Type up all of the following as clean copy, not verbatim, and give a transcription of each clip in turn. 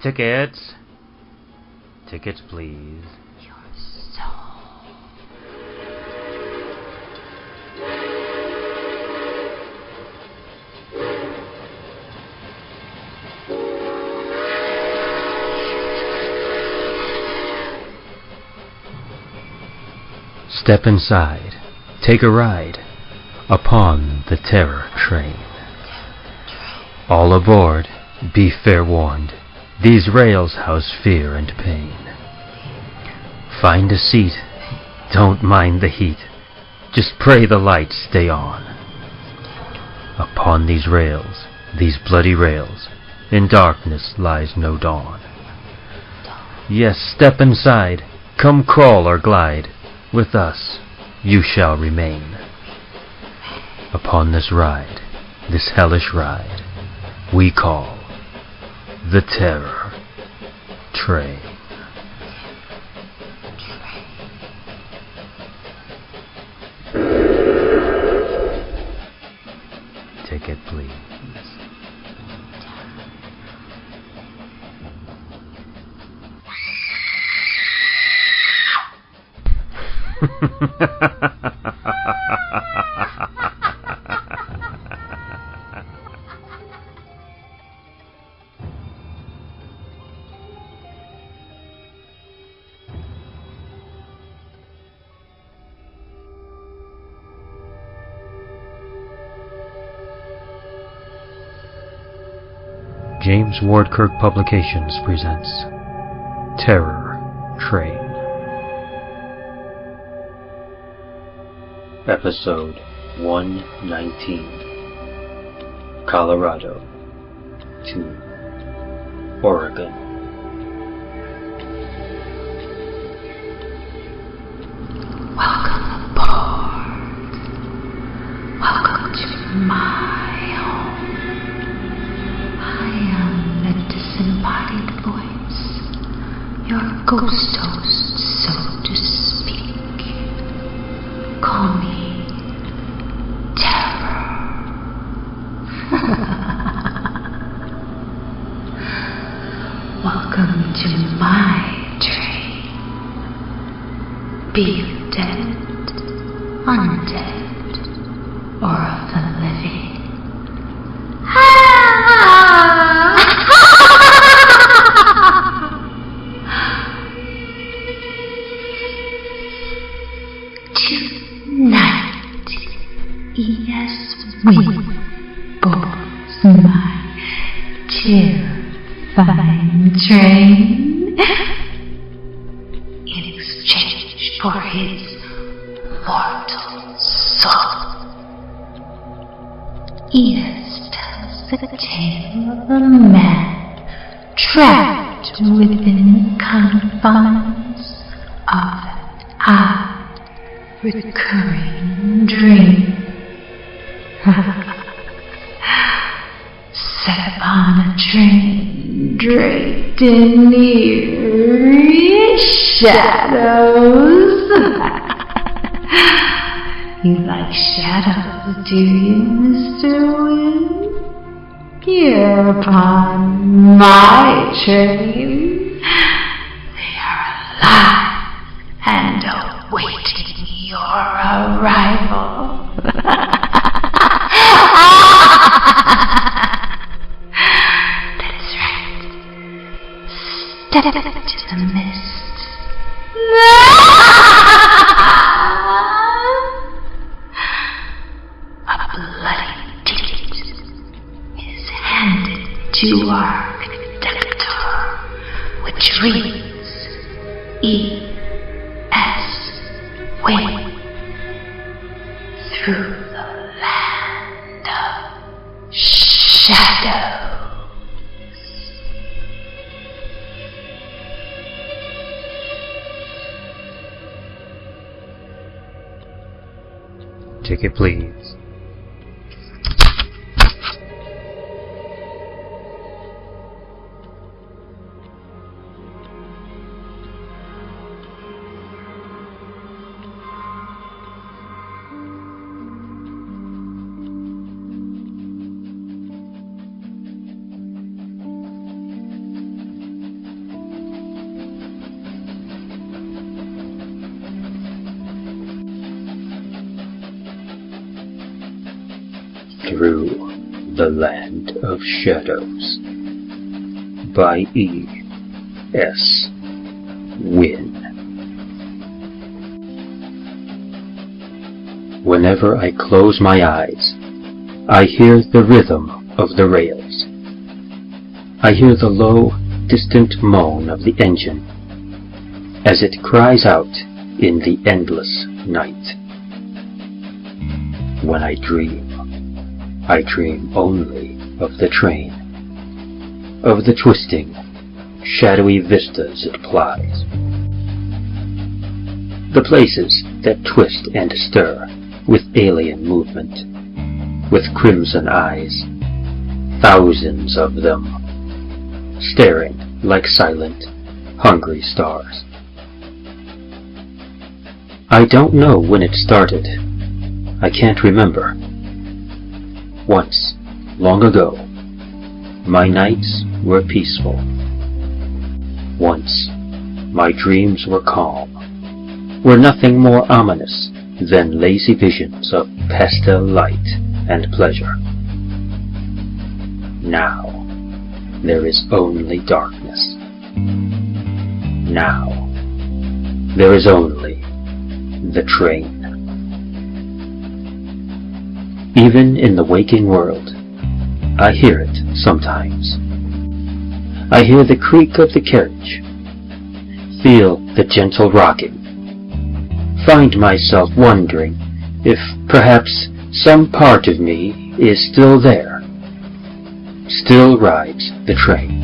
Tickets. Tickets, please. Your soul. Step inside. Take a ride upon the terror train. All aboard, be fair warned. These rails house fear and pain. Find a seat, don't mind the heat. Just pray the lights stay on. Upon these rails, these bloody rails, in darkness lies no dawn. Yes, step inside, come crawl or glide. With us you shall remain. Upon this ride, this hellish ride, we call the terror train. Ticket, please. James Ward Kirk Publications presents Terror Train. Episode 119, Colorado to Oregon. Welcome aboard. Welcome to my home. I am the Disembodied Voice, your ghost host, so to speak. Call me Terror. Welcome to my train. Be you dead, undead, or of the living. Tonight, yes, we board my terrifying train in exchange for his mortal soul. Yes tells the tale of a man trapped within the confines of an recurring dream. Set upon a train draped in eerie shadows. You like shadows, do you, Mr. Wind? You're upon my train. They are alive and awaiting your arrival. That is right. Step into the mist. A bloody ticket is handed to our conductor, which reads E.S. Way through the land of shadows. Ticket, please. Through the Land of Shadows by E.S. Wynne. Whenever I close my eyes, I hear the rhythm of the rails. I hear the low, distant moan of the engine as it cries out in the endless night. When I dream only of the train, of the twisting, shadowy vistas it plies, the places that twist and stir with alien movement, with crimson eyes, thousands of them, staring like silent, hungry stars. I don't know when it started. I can't remember. Once, long ago, my nights were peaceful. Once, my dreams were calm, were nothing more ominous than lazy visions of pastel light and pleasure. Now, there is only darkness. Now, there is only the train. Even in the waking world, I hear it sometimes. I hear the creak of the carriage, feel the gentle rocking, find myself wondering if perhaps some part of me is still there, still rides the train.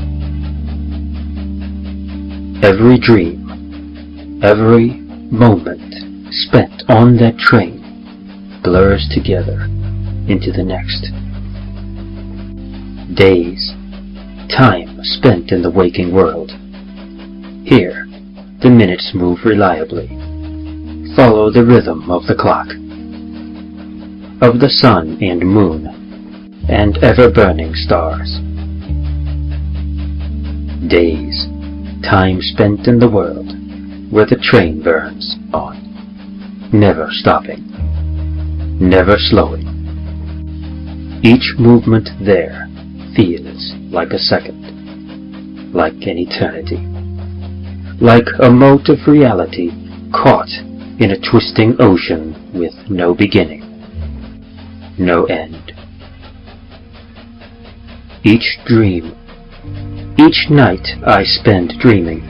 Every dream, every moment spent on that train blurs together into the next. Days, time spent in the waking world. Here, the minutes move reliably, follow the rhythm of the clock, of the sun and moon, and ever-burning stars. Days, time spent in the world where the train burns on, never stopping, never slowing. Each movement there feels like a second, like an eternity, like a mote of reality caught in a twisting ocean with no beginning, no end. Each dream, each night I spend dreaming,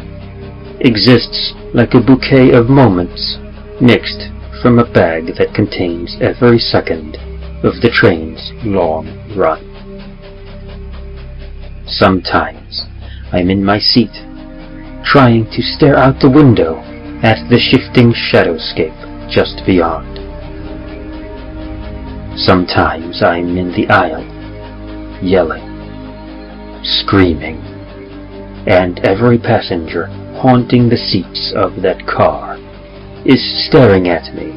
exists like a bouquet of moments mixed from a bag that contains every second of the train's long run. Sometimes I'm in my seat, trying to stare out the window at the shifting shadowscape just beyond. Sometimes I'm in the aisle, yelling, screaming, and every passenger haunting the seats of that car is staring at me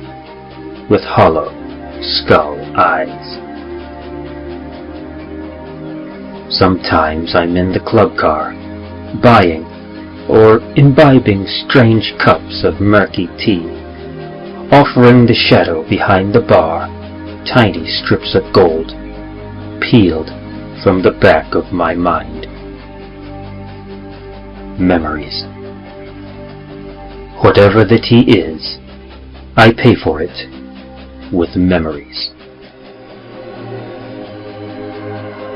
with hollow skull eyes. Sometimes I'm in the club car, buying or imbibing strange cups of murky tea, offering the shadow behind the bar tiny strips of gold, peeled from the back of my mind. Memories. Whatever the tea is, I pay for it with memories.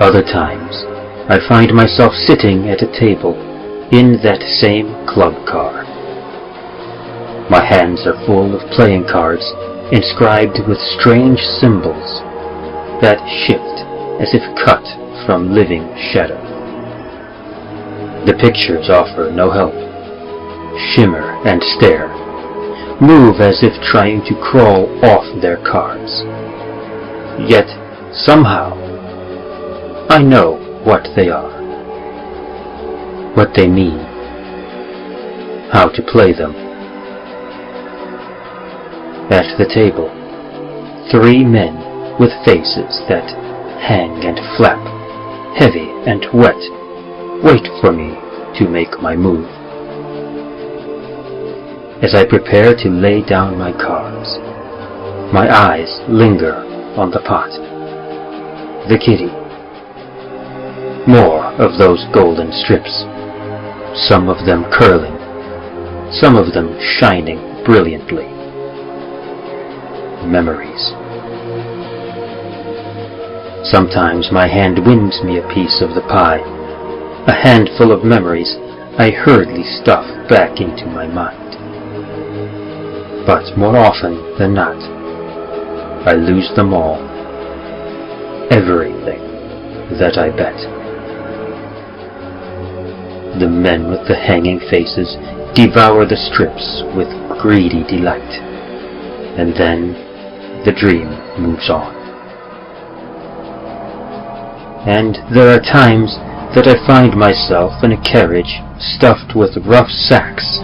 Other times, I find myself sitting at a table in that same club car. My hands are full of playing cards inscribed with strange symbols that shift as if cut from living shadow. The pictures offer no help, shimmer and stare, move as if trying to crawl off their cards. Yet, somehow, I know what they are, what they mean, how to play them. At the table, 3 men with faces that hang and flap, heavy and wet, wait for me to make my move. As I prepare to lay down my cards, my eyes linger on the pot. the kitty. More of those golden strips, some of them curling, some of them shining brilliantly. Memories. Sometimes my hand wins me a piece of the pie, a handful of memories I hurriedly stuff back into my mind. But more often than not, I lose them all. Everything that I bet. The men with the hanging faces devour the strips with greedy delight, and then the dream moves on. And there are times that I find myself in a carriage stuffed with rough sacks,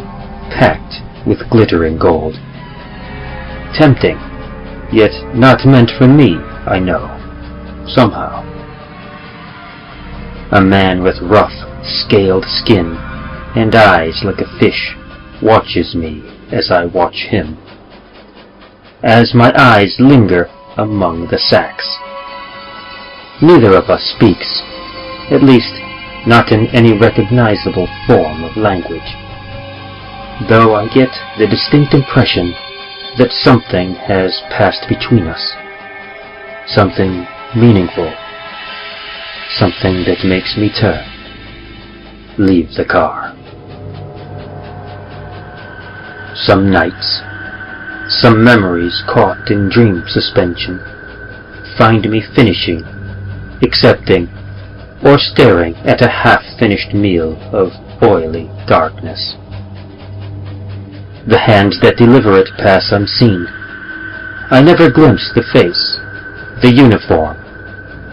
packed with glittering gold. Tempting, yet not meant for me, I know, somehow. A man with rough, scaled skin and eyes like a fish watches me as I watch him. As my eyes linger among the sacks. Neither of us speaks, at least not in any recognizable form of language, though I get the distinct impression that something has passed between us, something meaningful, something that makes me turn, leave the car. Some nights, some memories caught in dream suspension, find me finishing, accepting, or staring at a half-finished meal of oily darkness. The hands that deliver it pass unseen. I never glimpse the face, the uniform,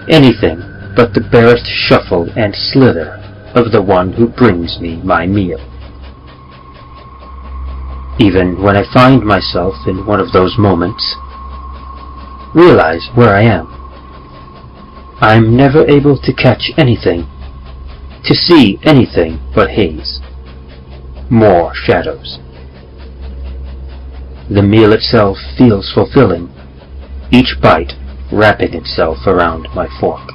anything but the barest shuffle and slither of the one who brings me my meal. Even when I find myself in one of those moments, realize where I am, I'm never able to catch anything, to see anything but haze, more shadows. The meal itself feels fulfilling, each bite wrapping itself around my fork,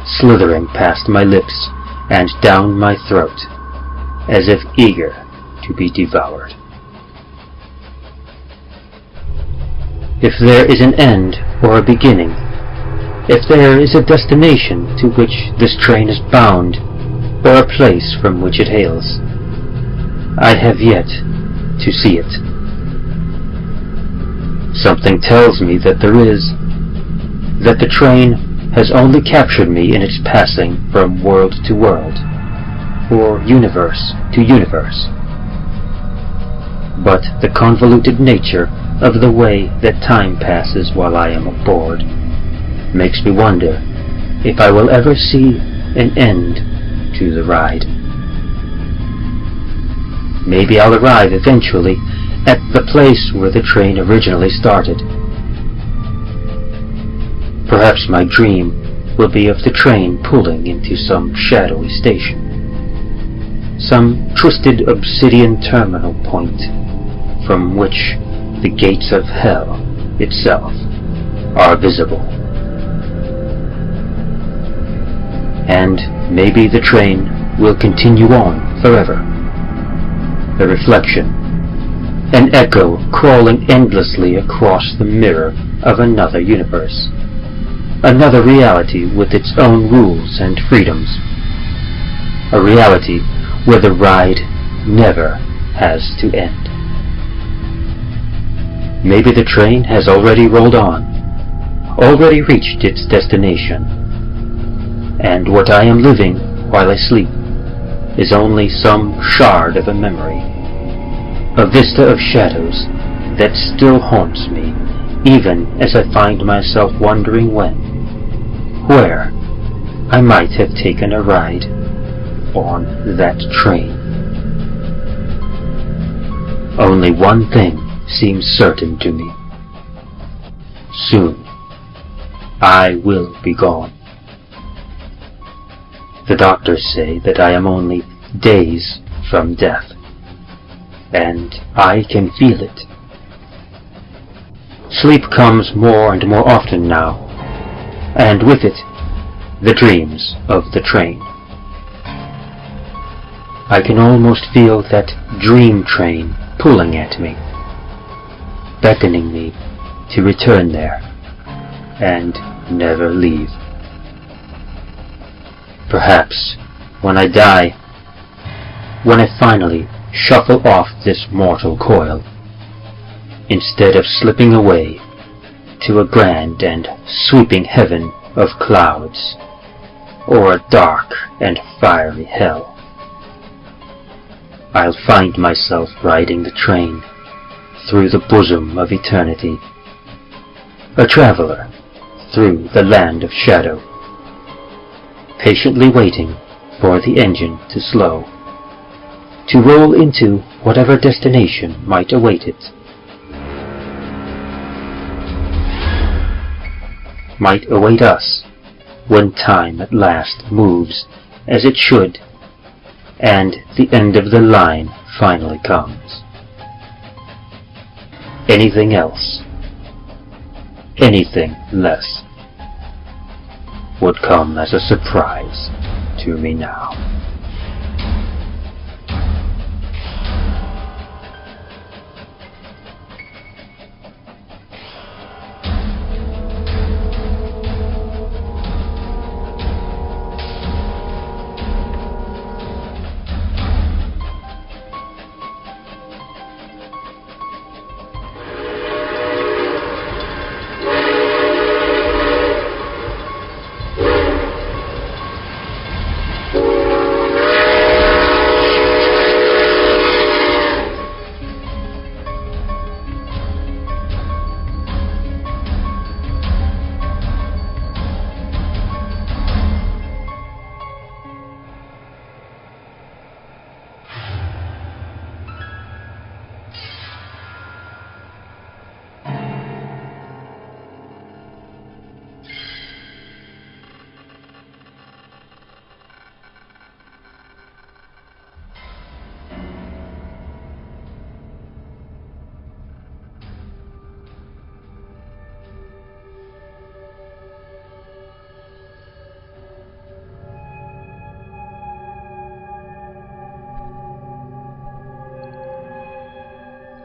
slithering past my lips and down my throat, as if eager to be devoured. If there is an end or a beginning, if there is a destination to which this train is bound, or a place from which it hails, I have yet to see it. Something tells me that there is, that the train has only captured me in its passing from world to world, or universe to universe. But the convoluted nature of the way that time passes while I am aboard makes me wonder if I will ever see an end to the ride. Maybe I'll arrive eventually at the place where the train originally started. Perhaps my dream will be of the train pulling into some shadowy station, some twisted obsidian terminal point from which the gates of hell itself are visible. And maybe the train will continue on forever. A reflection, an echo crawling endlessly across the mirror of another universe, another reality with its own rules and freedoms, a reality where the ride never has to end. Maybe the train has already rolled on, already reached its destination, and what I am living while I sleep is only some shard of a memory, a vista of shadows that still haunts me even as I find myself wondering when, where, I might have taken a ride on that train. Only one thing seems certain to me. Soon, I will be gone. The doctors say that I am only days from death, and I can feel it. Sleep comes more and more often now, and with it, the dreams of the train. I can almost feel that dream train pulling at me, beckoning me to return there and never leave. Perhaps when I die, when I finally shuffle off this mortal coil, instead of slipping away to a grand and sweeping heaven of clouds, or a dark and fiery hell, I'll find myself riding the train through the bosom of eternity, a traveler through the land of shadow, patiently waiting for the engine to slow, to roll into whatever destination might await it. Might await us when time at last moves as it should, and the end of the line finally comes. Anything else, anything less, would come as a surprise to me now.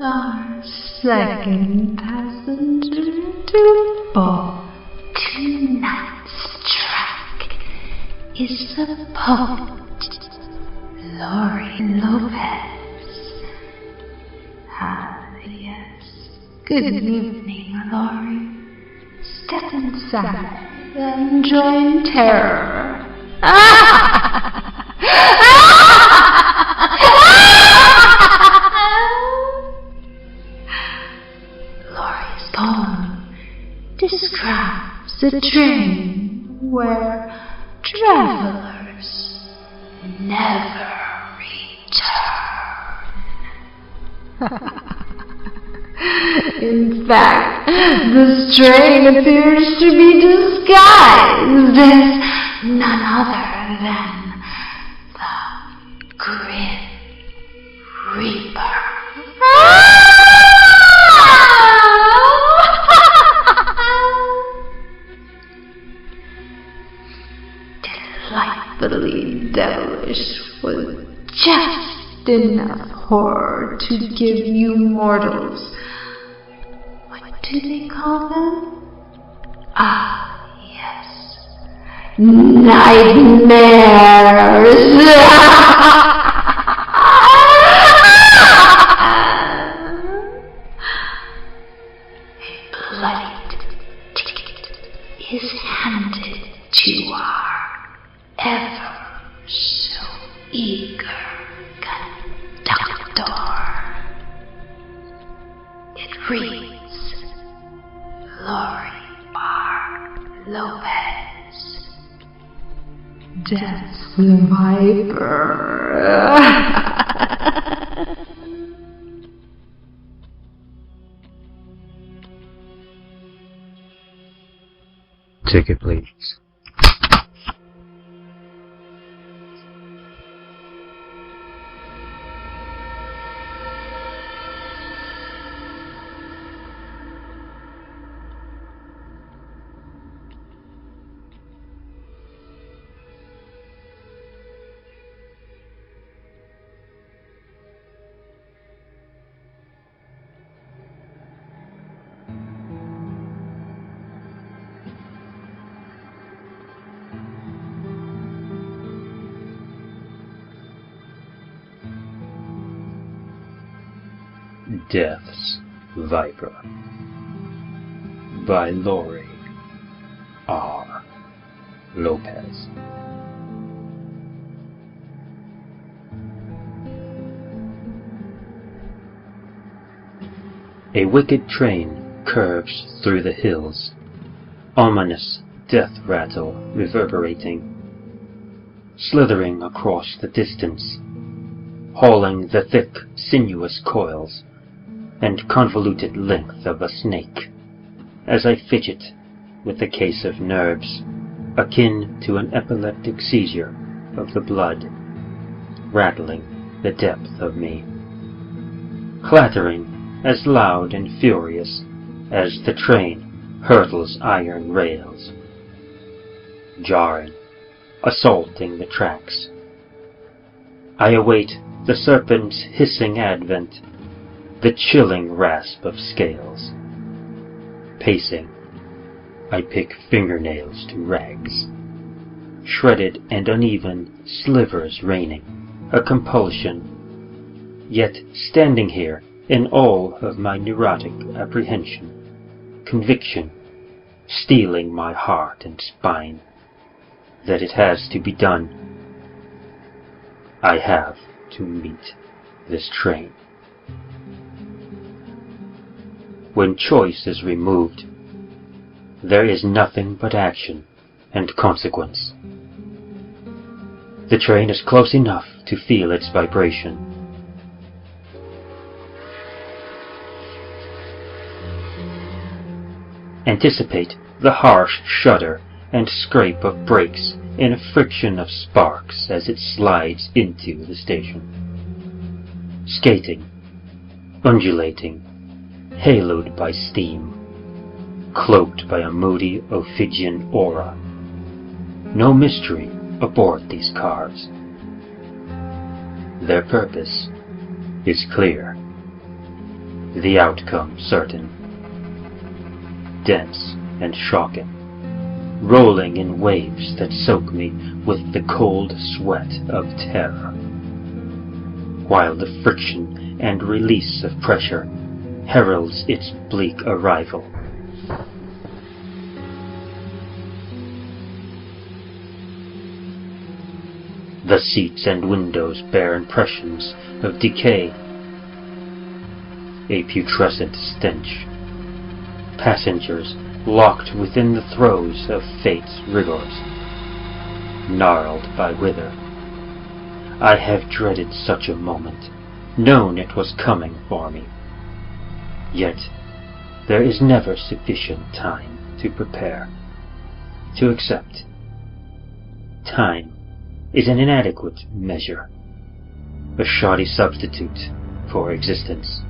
Our second passenger to board tonight's track is the poet, Lori Lopez. Ah, yes. Good evening, Lori. Step inside and join terror. Lori's poem describes a train where travelers never return. In fact, this train appears to be disguised as none other than the Grim Reaper. Delightfully devilish was just enough horror to give you mortals. What do they call them? Ah, yes. Nightmares! A bloodied ticket is handed to our ever so eager conductor. It reads, Lori R. Lopez, Death Survivor. Ticket, please. Death's Viper by Lori R. Lopez. A wicked train curves through the hills, ominous death rattle reverberating, slithering across the distance, hauling the thick, sinuous coils and convoluted length of a snake, as I fidget with a case of nerves akin to an epileptic seizure of the blood, rattling the depth of me, clattering as loud and furious as the train hurtles iron rails, jarring, assaulting the tracks. I await the serpent's hissing advent, the chilling rasp of scales. Pacing, I pick fingernails to rags, shredded and uneven slivers raining, a compulsion, yet standing here in all of my neurotic apprehension, conviction, steeling my heart and spine, that it has to be done. I have to meet this train. When choice is removed, there is nothing but action and consequence. The train is close enough to feel its vibration. Anticipate the harsh shudder and scrape of brakes in a friction of sparks as it slides into the station. Skating, undulating, haloed by steam, cloaked by a moody Ophidian aura. No mystery aboard these cars. Their purpose is clear, the outcome certain. Dense and shocking, rolling in waves that soak me with the cold sweat of terror, while the friction and release of pressure heralds its bleak arrival. The seats and windows bear impressions of decay, a putrescent stench. Passengers locked within the throes of fate's rigors, gnarled by wither. I have dreaded such a moment, known it was coming for me. Yet there is never sufficient time to prepare, to accept. Time is an inadequate measure, a shoddy substitute for existence,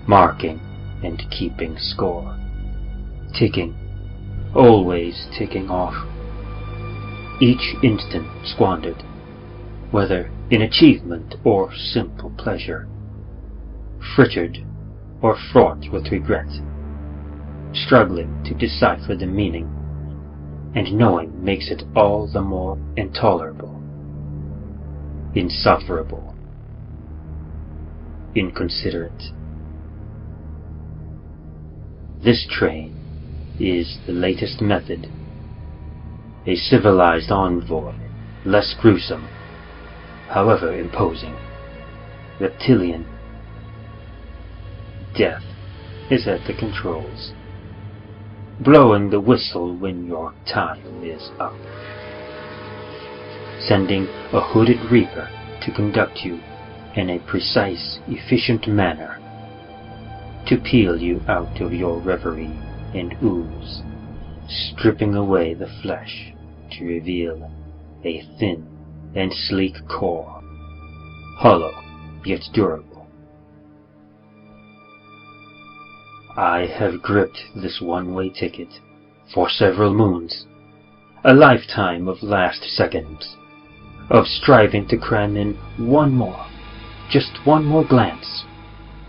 marking and keeping score, ticking, always ticking off, each instant squandered, whether in achievement or simple pleasure, frittered or fraught with regret, struggling to decipher the meaning, and knowing makes it all the more intolerable, insufferable, inconsiderate. This train is the latest method, a civilized envoy, less gruesome, however imposing, reptilian. Death is at the controls, blowing the whistle when your time is up, sending a hooded reaper to conduct you in a precise, efficient manner, to peel you out of your reverie and ooze, stripping away the flesh to reveal a thin and sleek core, hollow yet durable. I have gripped this one-way ticket for several moons, a lifetime of last seconds, of striving to cram in one more, just one more glance,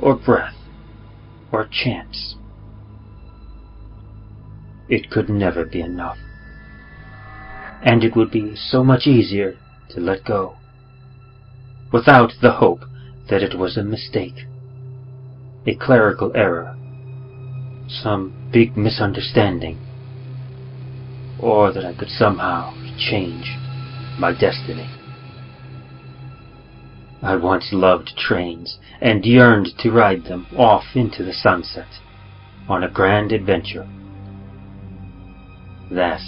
or breath, or chance. It could never be enough, and it would be so much easier to let go, without the hope that it was a mistake, a clerical error, some big misunderstanding, or that I could somehow change my destiny. I once loved trains and yearned to ride them off into the sunset on a grand adventure. That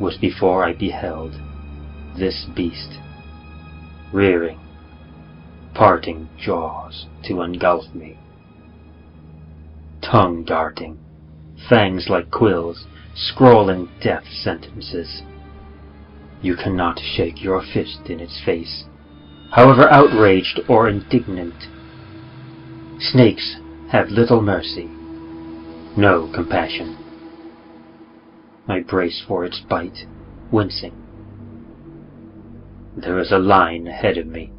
was before I beheld this beast, rearing, parting jaws to engulf me, tongue darting, fangs like quills, scrawling death sentences. You cannot shake your fist in its face, however outraged or indignant. Snakes have little mercy, no compassion. I brace for its bite, wincing. There is a line ahead of me.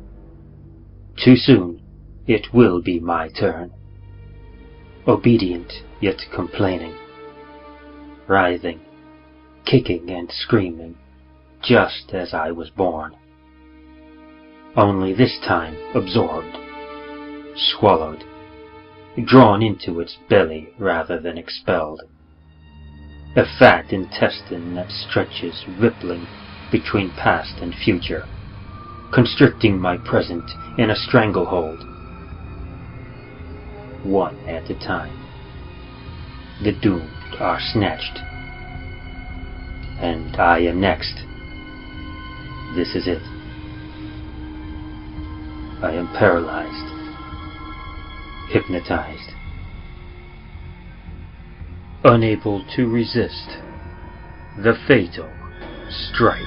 Too soon it will be my turn. Obedient yet complaining, writhing, kicking and screaming, just as I was born. Only this time absorbed, swallowed, drawn into its belly rather than expelled. A fat intestine that stretches rippling between past and future, constricting my present in a stranglehold. One at a time, the doomed are snatched, and I am next. This is it. I am paralyzed, hypnotized, unable to resist the fatal strike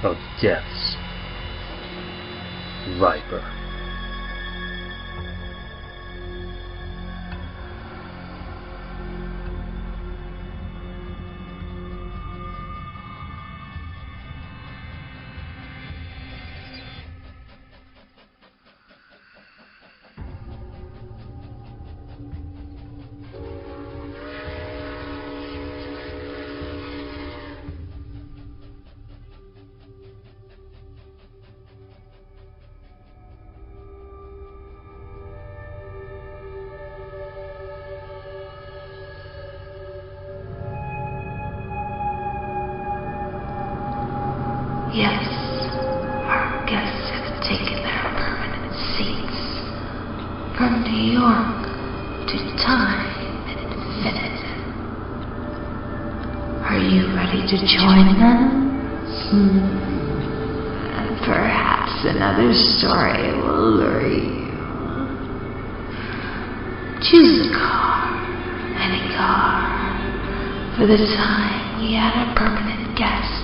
of death's viper. Yes, our guests have taken their permanent seats. From New York to time infinite. Are you ready to join them? And perhaps another story will lure you. Choose a car, any car. For the time we had a permanent guest.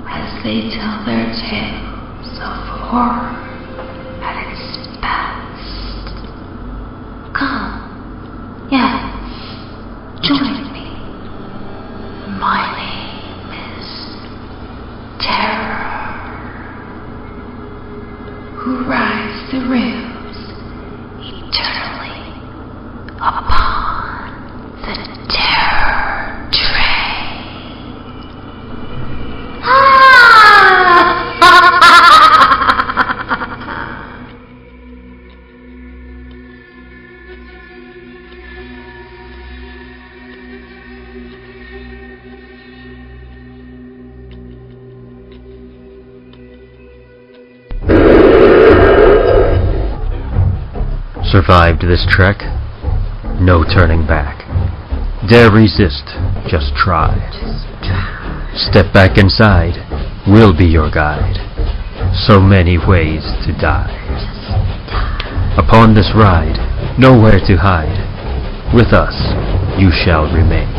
As they tell their tales of horror at its best. Come, yes, join me. My name is Terror, who rides the rails eternally upon the terror train. Survived this trek? No turning back. Dare resist, just try. Step back inside, we'll be your guide. So many ways to die. Upon this ride, nowhere to hide. With us, you shall remain.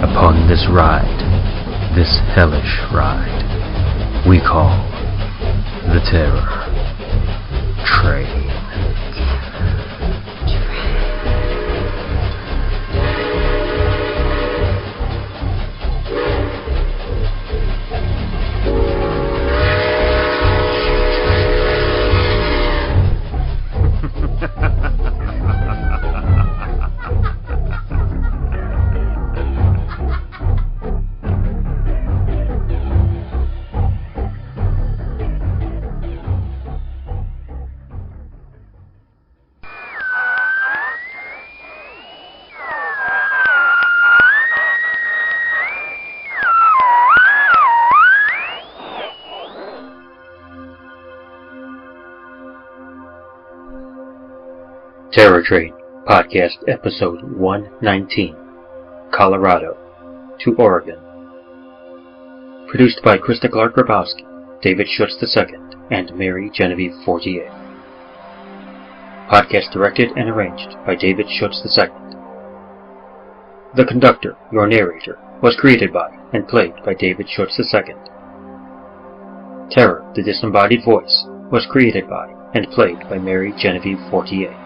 Upon this ride, this hellish ride, we call the Terror Train. Terror Train, Podcast Episode 119, Colorado to Oregon. Produced by Krista Grabowski, David Schütz II, and Mary Genevieve Fortier. Podcast directed and arranged by David Schütz II. The Conductor, your narrator, was created by and played by David Schütz II. Terror, the Disembodied Voice, was created by and played by Mary Genevieve Fortier.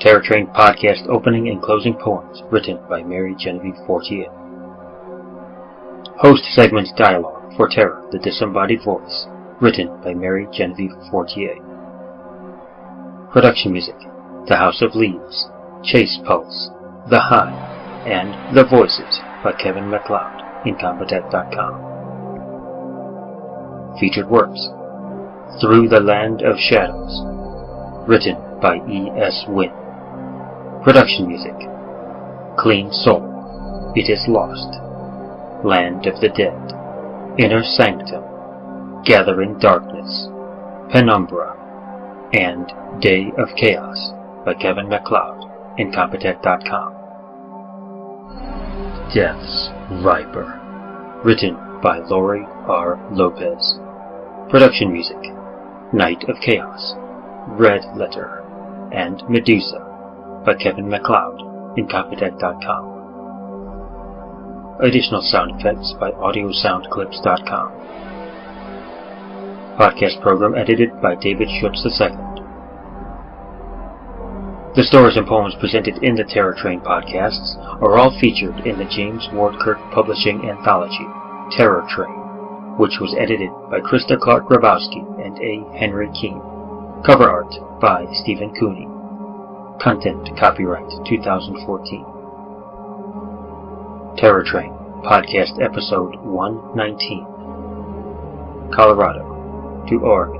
Terror Train Podcast opening and closing poems written by Mary Genevieve Fortier. Host segments dialogue for Terror, the Disembodied Voice, written by Mary Genevieve Fortier. Production music, The House of Leaves, Chase Pulse, The High, and The Voices by Kevin MacLeod, Incompetech.com. Featured works, Through the Land of Shadows, written by E.S. Wynn. Production music, Clean Soul, It Is Lost, Land of the Dead, Inner Sanctum, Gathering Darkness, Penumbra, and Day of Chaos by Kevin MacLeod, Incompetech.com. Death's Viper, written by Lori R. Lopez. Production music, Night of Chaos, Red Letter, and Medusa by Kevin MacLeod, Incompetech.com. Additional sound effects by AudioSoundClips.com. Podcast program edited by David Schütz II. The stories and poems presented in the Terror Train podcasts are all featured in the James Ward Kirk Publishing Anthology, Terror Train, which was edited by Krista Grabowski and A. Henry Keene. Cover art by Stephen Cooney. Content copyright 2014. Terror Train, Podcast Episode 119. Colorado to Oregon.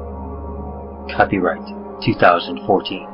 Copyright 2014.